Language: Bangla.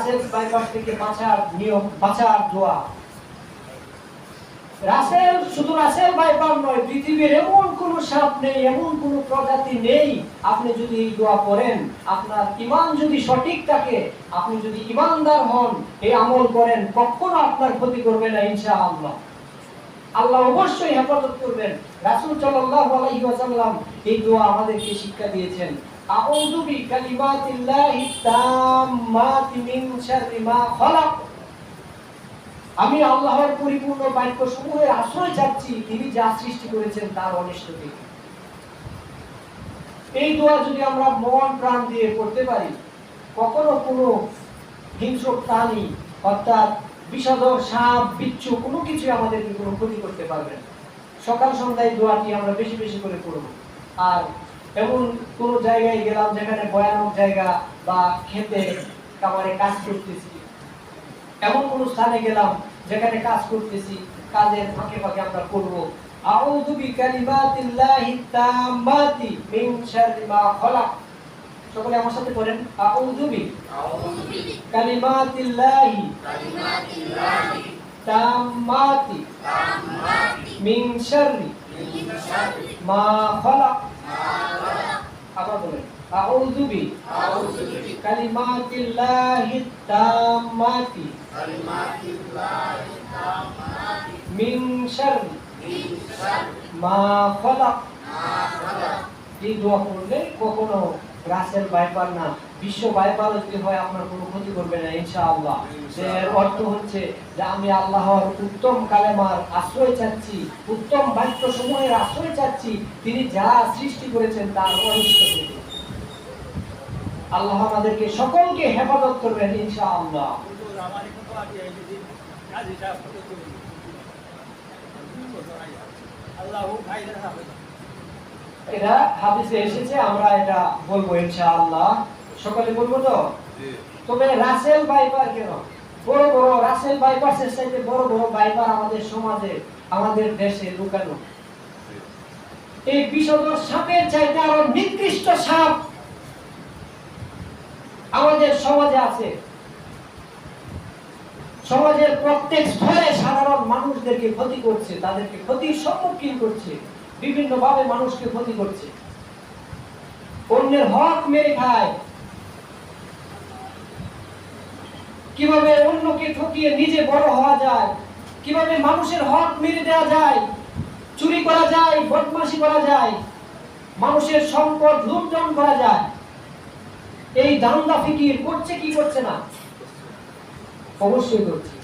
রাসেল বাইপাস থেকে বাঁচার নিয়ম, বাঁচার দোয়া। রাসেল শুধু রাসেল বাইপাস নয়, পৃথিবীর এমন কোন সাপ নেই, এমন কোন প্রজাতি নেই, আপনি যদি এই দোয়া করেন, আপনার ঈমান যদি সঠিক থাকে, আপনি যদি ঈমানদার হন, এই আমল করেন, কখনো আপনার ক্ষতি করবে না ইনশাআল্লাহ। আল্লাহ অবশ্যই হেফাজত করবেন। রাসূল সাল্লাল্লাহু আলাইহি ওয়াসাল্লাম এই দোয়া আমাদেরকে শিক্ষা দিয়েছেন, আউযু বিকালিমাতিল্লাহি তাম্মাতি মিন শাররি মা খালাক। আমি আল্লাহর পরিপূর্ণ বাক্যসমূহের আশ্রয় চাচ্ছি তিনি যা সৃষ্টি করেছেন তার অনিষ্ট থেকে। এই দোয়া যদি আমরা মন প্রাণ দিয়ে পড়তে পারি, কখনো কোনো হিংস্র প্রাণী অর্থাৎ বিষধর সাপ বিচ্ছু কোনো কিছু আমাদেরকে কোনো ক্ষতি করতে পারবে না। সকাল সন্ধ্যায় দোয়াটি আমরা বেশি বেশি করে পড়ব। আর এমন কোন জায়গায় গেলাম যেখানে ভয়ানক জায়গা বা খেতে কামারে কাজ করতেছি, এমন কোন স্থানে গেলাম যেখানে কাজ করতেছি, কাজের ফাঁকে ফাঁকে আমরা করব আউযু বিকালিমাতিল্লাহি তাম্মাতি মিন শাররি মা খালাক। সকলে আমার সাথে পড়েন, আউযু বিকালিমাতিল্লাহি তাম্মাতি মিন শাররি মা খালাক। আবার বলেন, আউযু বিকালিমাতিল্লাহি তাম্মাতি মিন শাররি মা খালাক। এই দোয়া পড়লে কখনো রাসেল বাইপার না, বিশ্ব বাইপার যদি হয় আপনার কোনো ক্ষতি করবে না ইনশাআল্লাহ। এর অর্থ হচ্ছে যে আমি আল্লাহর উত্তম কালেমার আশ্রয় চাচ্ছি, উত্তম বাক্য সমূহের আশ্রয় চাচ্ছি, তিনি যা সৃষ্টি করেছেন তার অনিষ্ট থেকে। আল্লাহ আমাদেরকে সকলকে হেফাজত করবেন ইনশাআল্লাহ। এটা হাদিসে এসেছে, আমরা এটা বলবো ইনশাআল্লাহ। সকলে বলবো তো? তবে রাসেল বাইপার কেন? বড় বড় রাসেল বাইপাসের চাইতে বড় বড় বাইপার আমাদের সমাজে, আমাদের দেশে লুকানো। এই বিষধর সাপের চাইতে আরো নিকৃষ্ট সাপ আমাদের সমাজে আছে। সমাজের প্রত্যেক স্তরে সাধারণ মানুষদেরকে ক্ষতি করছে, তাদেরকে ক্ষতির সম্মুখীন করছে, বিভিন্ন ভাবে মানুষকে ক্ষতি করছে, অন্যের হক মেরে খায়, কিভাবে অন্যকে ঠকিয়ে নিজে বড় হওয়া যায়, কিভাবে মানুষের হক মেরে দেওয়া যায়, চুরি করা যায়, বদমাশি করা যায়, মানুষের সম্পদ লুণ্ঠন করা যায়, এই দান্দা ফিকির করছে কি করছে না? অবশ্যই করছে।